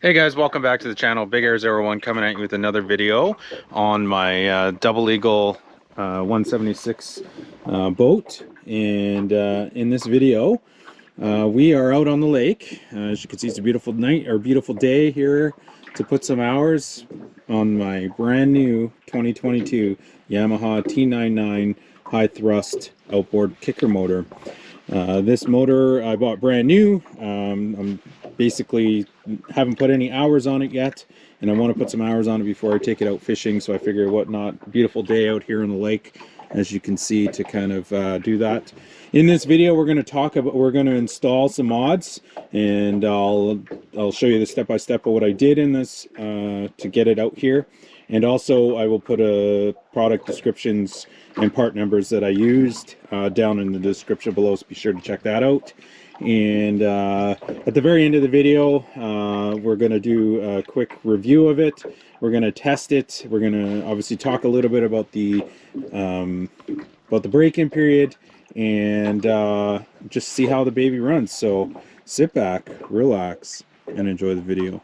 Hey guys, welcome back to the channel. Big Air 01 coming at you with another video on my Double Eagle 176 boat. And in this video, we are out on the lake. As you can see, it's a beautiful night or beautiful day here to put some hours on my brand new 2022 Yamaha T9.9 high thrust outboard kicker motor. This motor I bought brand new. I'm basically haven't put any hours on it yet, and I want to put some hours on it before I take it out fishing. So I figure, what not, beautiful day out here on the lake, as you can see, to kind of do that. In this video, we're going to install some mods, and I'll show you the step-by-step of what I did in this to get it out here. And also I will put product descriptions and part numbers that I used down in the description below, so be sure to check that out. And at the very end of the video, we're going to do a quick review of it. We're going to test it. We're going to obviously talk a little bit about the break-in period, and just see how the baby runs. So sit back, relax, and enjoy the video.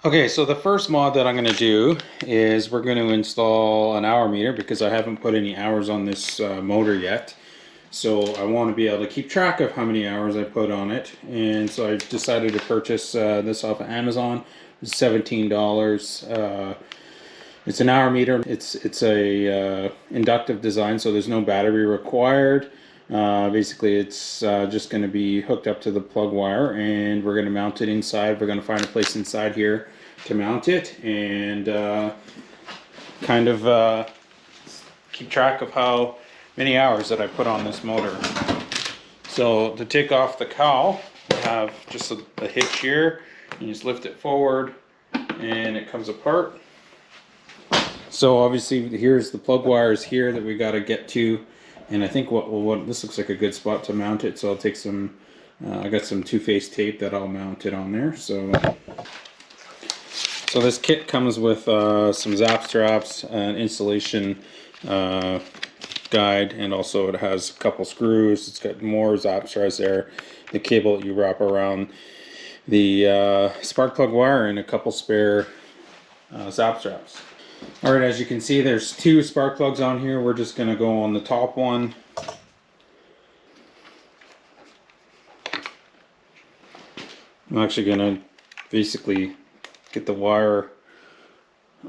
Okay, so the first mod that I'm going to do is we're going to install an hour meter, because I haven't put any hours on this motor yet. So I want to be able to keep track of how many hours I put on it. And so I decided to purchase this off of Amazon. It's $17. It's an hour meter. It's a inductive design, so there's no battery required. Basically, it's just going to be hooked up to the plug wire, and we're going to mount it inside. We're going to find a place inside here to mount it, and kind of keep track of how many hours that I put on this motor. So to take off the cowl, we have just a hitch here. You just lift it forward, and it comes apart. So obviously here's the plug wires here that we got to get to, and I think what this looks like a good spot to mount it. So I'll take some I got some two-face tape that I'll mount it on there. So this kit comes with some zap straps, an installation guide, and also it has a couple screws. It's got more zap straps there, the cable that you wrap around the spark plug wire, and a couple spare zap straps. Alright, as you can see, there's two spark plugs on here. We're just going to go on the top one. I'm actually going to basically get the wire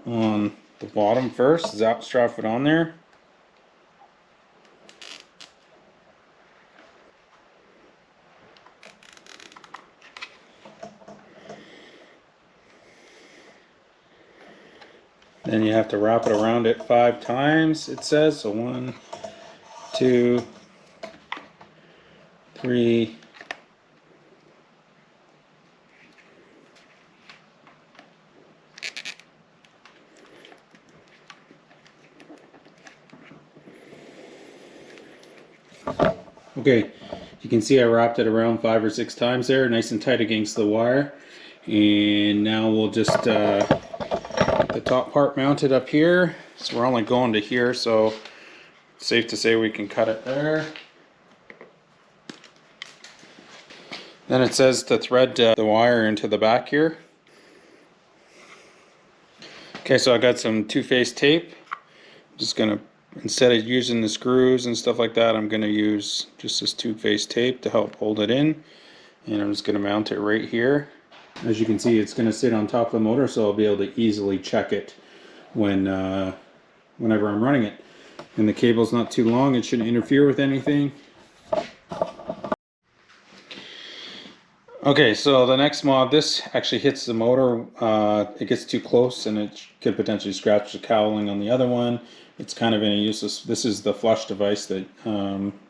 on the bottom first, zap strap it on there. Then you have to wrap it around it 5 times, it says. So 1, 2, 3, 4. Okay, you can see I wrapped it around 5 or 6 times there, nice and tight against the wire. And now we'll just the top part mounted up here. So we're only going to here, so it's safe to say we can cut it there. Then it says to thread the wire into the back here. Okay, so I got some two-face tape. I'm just gonna, instead of using the screws and stuff like that, I'm gonna use just this two-face tape to help hold it in. And I'm just gonna mount it right here. As you can see, it's going to sit on top of the motor, so I'll be able to easily check it whenever I'm running it. And the cable's not too long, it shouldn't interfere with anything. Okay, so the next mod, this actually hits the motor. It gets too close and it could potentially scratch the cowling on the other one. It's kind of in a useless. This is the flush device that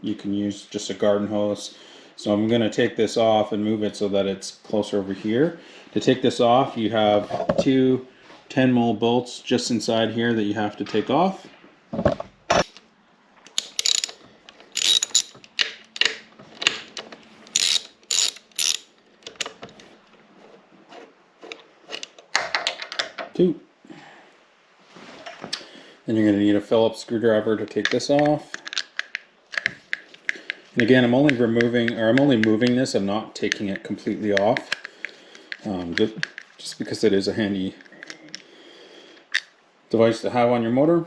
you can use, just a garden hose. So I'm going to take this off and move it so that it's closer over here. To take this off, you have two 10 mil bolts just inside here that you have to take off. Two. Then you're going to need a Phillips screwdriver to take this off. And again, I'm only moving this. I'm not taking it completely off, just because it is a handy device to have on your motor.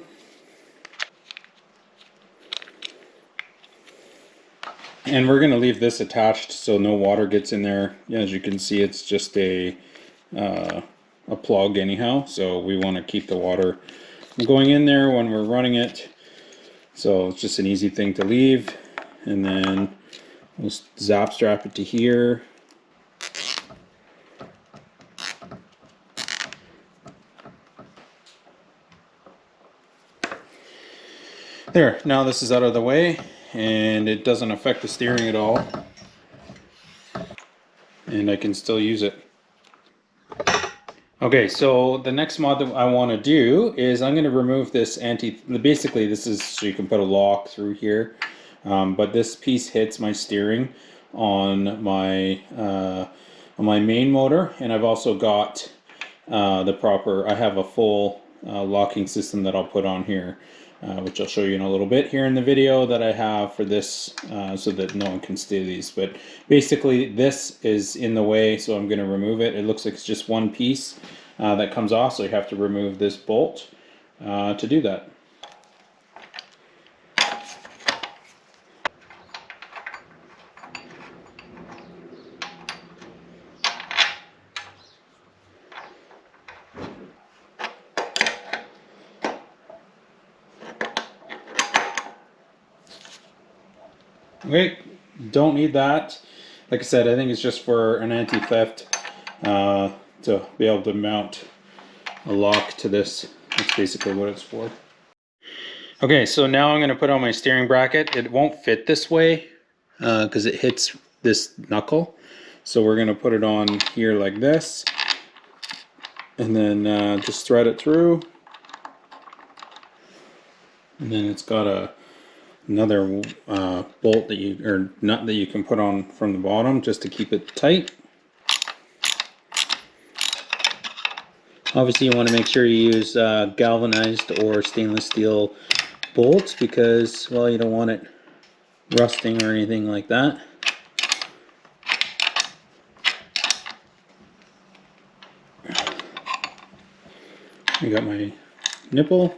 And we're going to leave this attached so no water gets in there. As you can see, it's just a plug anyhow, so we want to keep the water going in there when we're running it. So it's just an easy thing to leave. And then we'll zap strap it to here. There, now this is out of the way and it doesn't affect the steering at all. And I can still use it. Okay, so the next mod that I want to do is I'm going to remove this basically this is so you can put a lock through here, but this piece hits my steering on my main motor, and I've also got I have a full locking system that I'll put on here, which I'll show you in a little bit here in the video that I have for this, so that no one can steal these. But basically this is in the way, so I'm going to remove it. It looks like it's just one piece that comes off, so you have to remove this bolt to do that. Okay, don't need that. Like I said, I think it's just for an anti-theft, to be able to mount a lock to this. That's basically what it's for. Okay, so now I'm going to put on my steering bracket. It won't fit this way because it hits this knuckle. So we're going to put it on here like this, and then just thread it through. And then it's got another bolt or nut that you can put on from the bottom just to keep it tight. Obviously you want to make sure you use galvanized or stainless steel bolts, because, well, you don't want it rusting or anything like that. I got my nipple.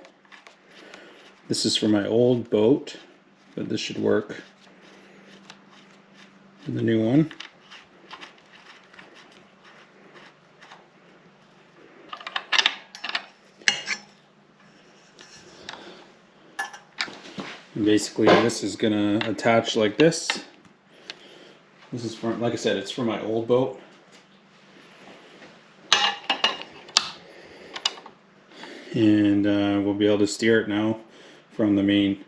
This is for my old boat, but this should work for the new one. And basically this is gonna attach like this. This is for, like I said, it's for my old boat. And we'll be able to steer it now from the main.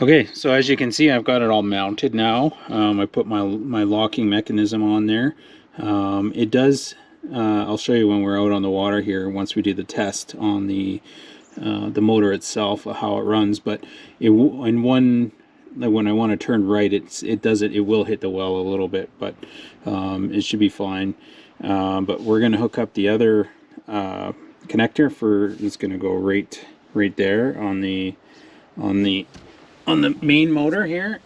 Okay, so as you can see, I've got it all mounted now. I put my locking mechanism on there. It does, I'll show you when we're out on the water here, once we do the test on the motor itself, how it runs. But when I want to turn right, it will hit the well a little bit, but it should be fine. But we're going to hook up the other connector it's going to go right there on the main motor here.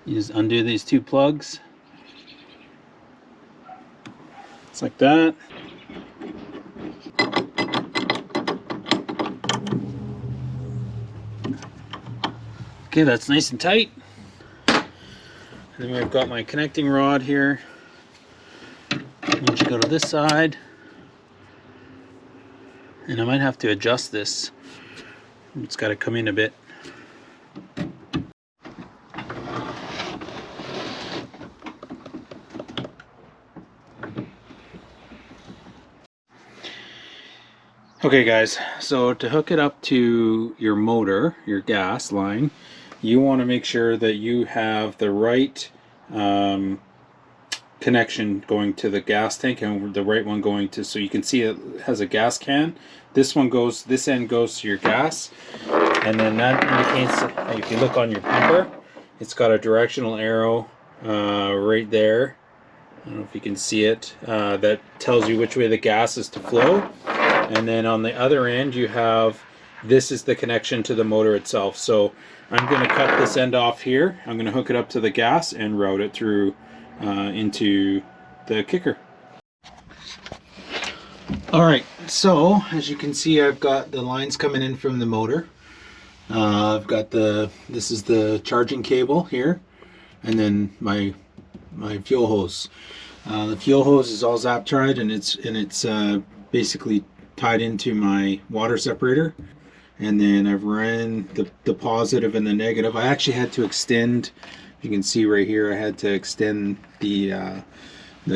You just undo these two plugs. It's like that. Okay, that's nice and tight. And then we've got my connecting rod here. You should go to this side. And I might have to adjust this. It's got to come in a bit. Okay guys, so to hook it up to your motor, your gas line, you want to make sure that you have the right connection going to the gas tank, and the right one going to, so you can see it has a gas can. This one goes, this end goes to your gas, and then that indicates, if you look on your pumper, it's got a directional arrow right there. I don't know if you can see it, that tells you which way the gas is to flow. And then on the other end you have, this is the connection to the motor itself. So I'm going to cut this end off here. I'm going to hook it up to the gas and route it through into the kicker. Alright, so as you can see, I've got the lines coming in from the motor. I've got this is the charging cable here, and then my fuel hose. The fuel hose is all zap tied, and it's basically tied into my water separator. And then I've ran the positive and the negative. I actually had to extend, you can see right here, I had to extend the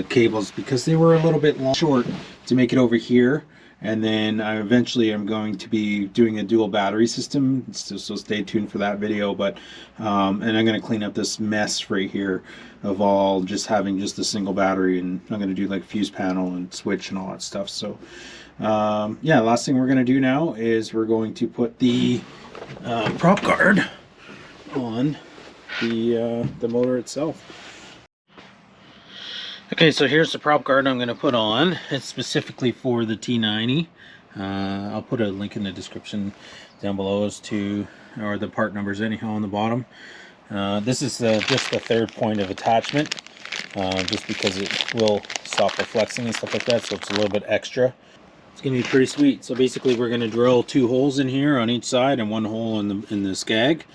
cables because they were a little bit short to make it over here. And then I eventually am going to be doing a dual battery system, so stay tuned for that video. But and I'm going to clean up this mess right here of all just having just a single battery, and I'm going to do like fuse panel and switch and all that stuff. So yeah, last thing we're going to do now is we're going to put the prop guard on the motor itself. Okay, so here's the prop guard I'm going to put on. It's specifically for the T90. I'll put a link in the description down below as to, or the part numbers anyhow on the bottom. This is just the third point of attachment, just because it will stop the flexing and stuff like that, so it's a little bit extra. It's going to be pretty sweet. So basically we're going to drill 2 holes in here on each side and 1 hole in the skag.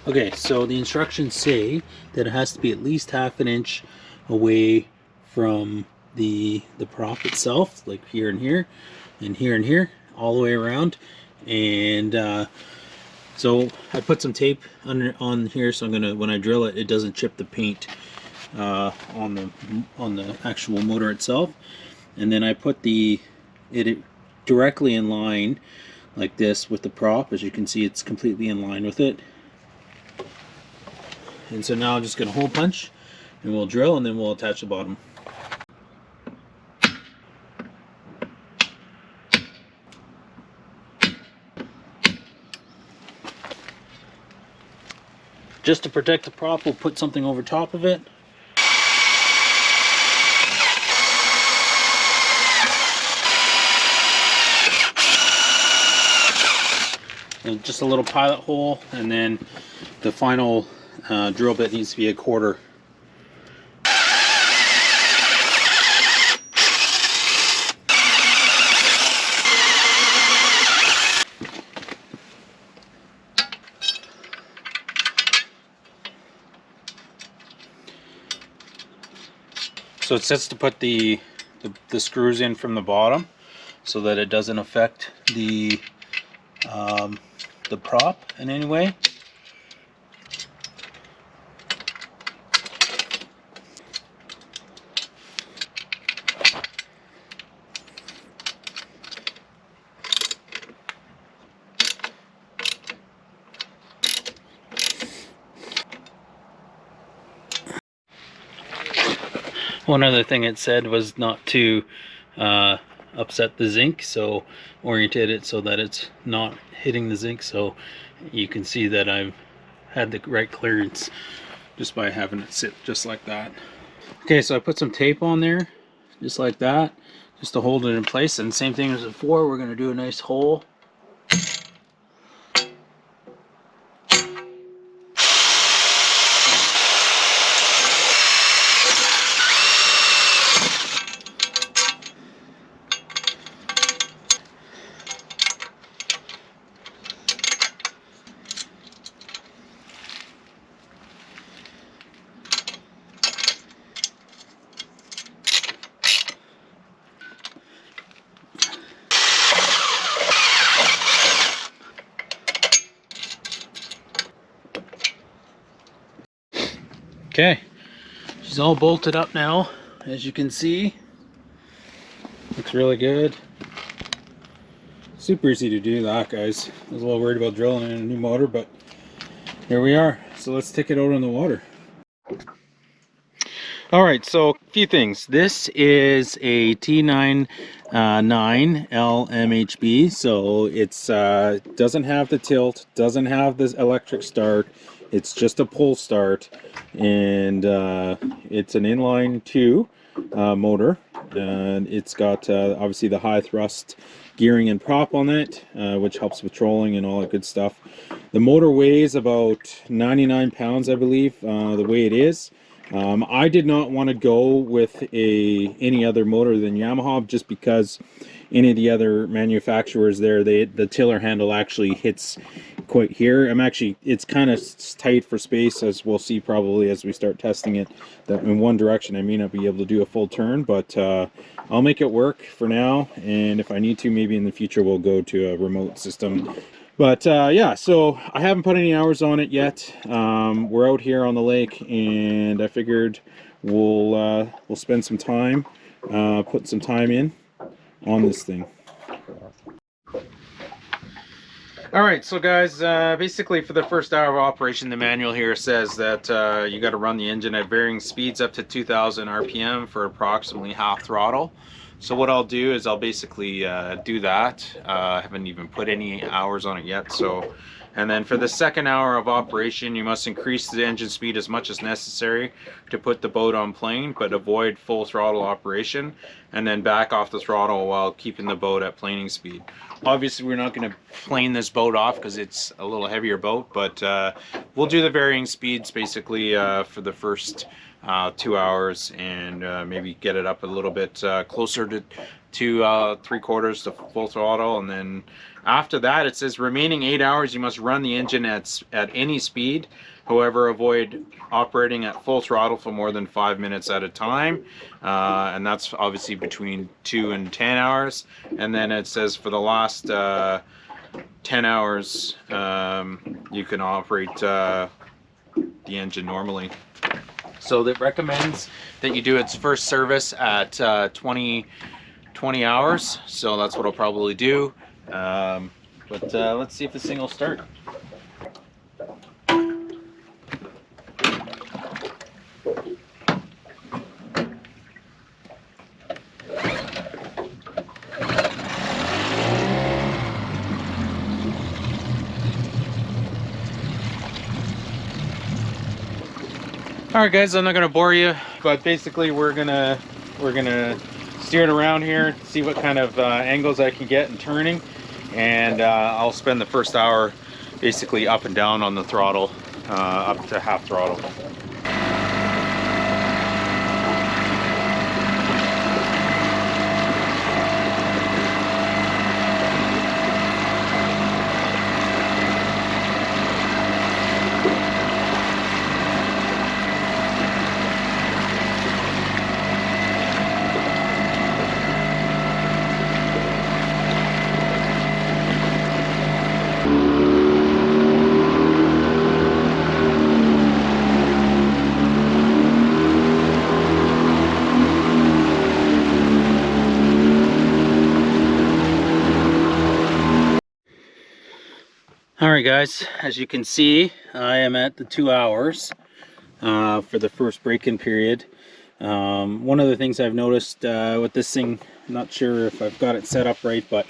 Okay, so the instructions say that it has to be at least ½ an inch away from the prop itself, like here and here and here and here, all the way around. And so I put some tape on here, so I'm gonna, when I drill it, it doesn't chip the paint on the actual motor itself. And then I put it directly in line like this with the prop. As you can see, it's completely in line with it. And so now I'm just gonna hole punch and we'll drill, and then we'll attach the bottom. Just to protect the prop, we'll put something over top of it. And just a little pilot hole, and then the final drill bit needs to be 1/4. So it sets to put the screws in from the bottom so that it doesn't affect the prop in any way. One other thing it said was not to upset the zinc, so orientate it so that it's not hitting the zinc. So you can see that I've had the right clearance just by having it sit just like that. Okay, so I put some tape on there just like that, just to hold it in place. And same thing as before, we're going to do a nice hole. Okay, she's all bolted up now, as you can see. Looks really good. Super easy to do that, guys. I was a little worried about drilling in a new motor, but here we are. So let's take it out on the water. All right, so a few things. This is a T9.9hp, so it's doesn't have the tilt, doesn't have this electric start. It's just a pull start, and it's an inline 2 motor, and it's got obviously the high thrust gearing and prop on it, which helps with trolling and all that good stuff. The motor weighs about 99 pounds, I believe, the way it is. I did not want to go with any other motor than Yamaha, just because any of the other manufacturers there, the tiller handle actually hits quite here. It's kind of tight for space, as we'll see probably as we start testing it, that in one direction I may not be able to do a full turn, but I'll make it work for now, and if I need to, maybe in the future we'll go to a remote system. But yeah, so I haven't put any hours on it yet. We're out here on the lake, and I figured we'll spend some time, put some time in on this thing. All right, so guys, basically for the first hour of operation, the manual here says that you got to run the engine at varying speeds up to 2,000 RPM for approximately half throttle. So what I'll do is I'll basically do that. I haven't even put any hours on it yet. So, and then for the second hour of operation, you must increase the engine speed as much as necessary to put the boat on plane, but avoid full throttle operation, and then back off the throttle while keeping the boat at planing speed. Obviously, we're not going to plane this boat off because it's a little heavier boat, but we'll do the varying speeds basically for the first 2 hours, and maybe get it up a little bit closer to 3/4 to full throttle. And then after that, it says remaining 8 hours you must run the engine at any speed. However, avoid operating at full throttle for more than 5 minutes at a time, and that's obviously between 2 and 10 hours. And then it says for the last 10 hours you can operate the engine normally. So it recommends that you do its first service at 20 hours. So that's what I'll probably do. But let's see if this thing will start. Alright guys, I'm not gonna bore you, but basically we're gonna steer it around here, see what kind of angles I can get in turning, and I'll spend the first hour basically up and down on the throttle, up to half throttle. Alright guys, as you can see, I am at the 2 hours for the first break-in period. One of the things I've noticed with this thing, I'm not sure if I've got it set up right, but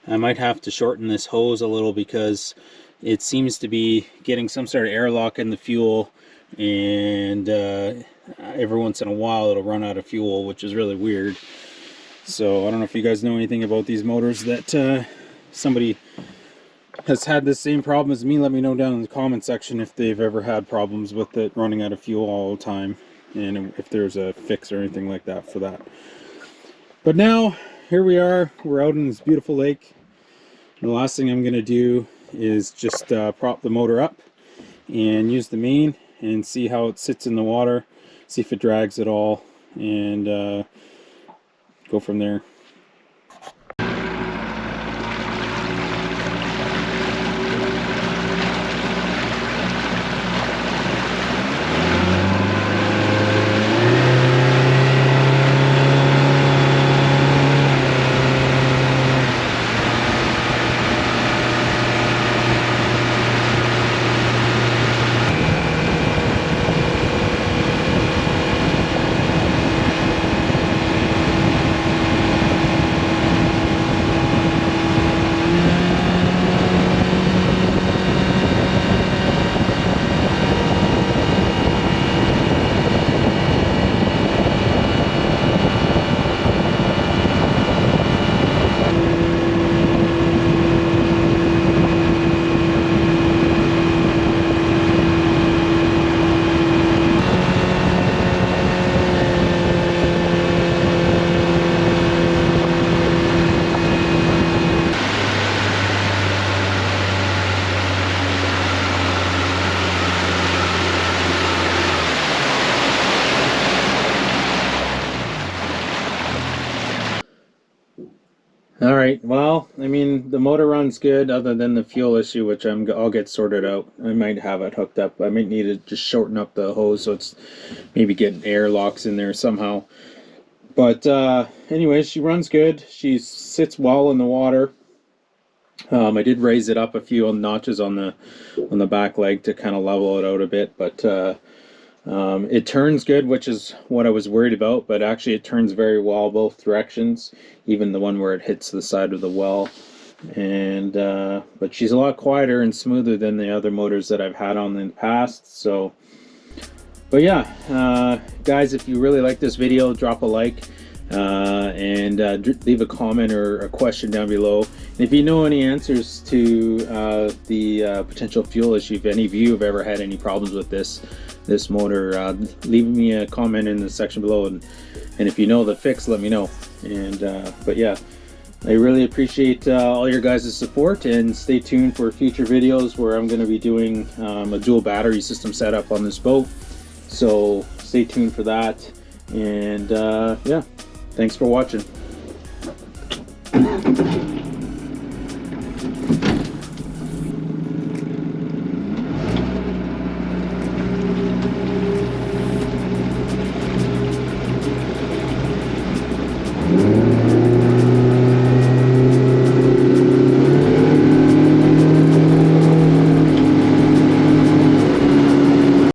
I might have to shorten this hose a little because it seems to be getting some sort of airlock in the fuel, and every once in a while it'll run out of fuel, which is really weird. So I don't know if you guys know anything about these motors, that somebody has had the same problem as me. Let me know down in the comment section if they've ever had problems with it running out of fuel all the time, and if there's a fix or anything like that for that. But now here we are, we're out in this beautiful lake. And the last thing I'm going to do is just prop the motor up and use the main and see how it sits in the water, see if it drags at all, and go from there. All right. Well, I mean, the motor runs good, other than the fuel issue, which I'll get sorted out. I might have it hooked up. I might need to just shorten up the hose so it's maybe getting air locks in there somehow. But anyway, she runs good. She sits well in the water. I did raise it up a few notches on the back leg to kind of level it out a bit, but it turns good, which is what I was worried about. But actually, it turns very well both directions, even the one where it hits the side of the well. And but she's a lot quieter and smoother than the other motors that I've had on in the past. So, but yeah, guys, if you really like this video, drop a like. And leave a comment or a question down below. And if you know any answers to the potential fuel issue, if any of you have ever had any problems with this motor, leave me a comment in the section below. And if you know the fix, let me know. And but yeah, I really appreciate all your guys' support, and stay tuned for future videos where I'm going to be doing a dual battery system setup on this boat. So stay tuned for that. And yeah. Thanks for watching.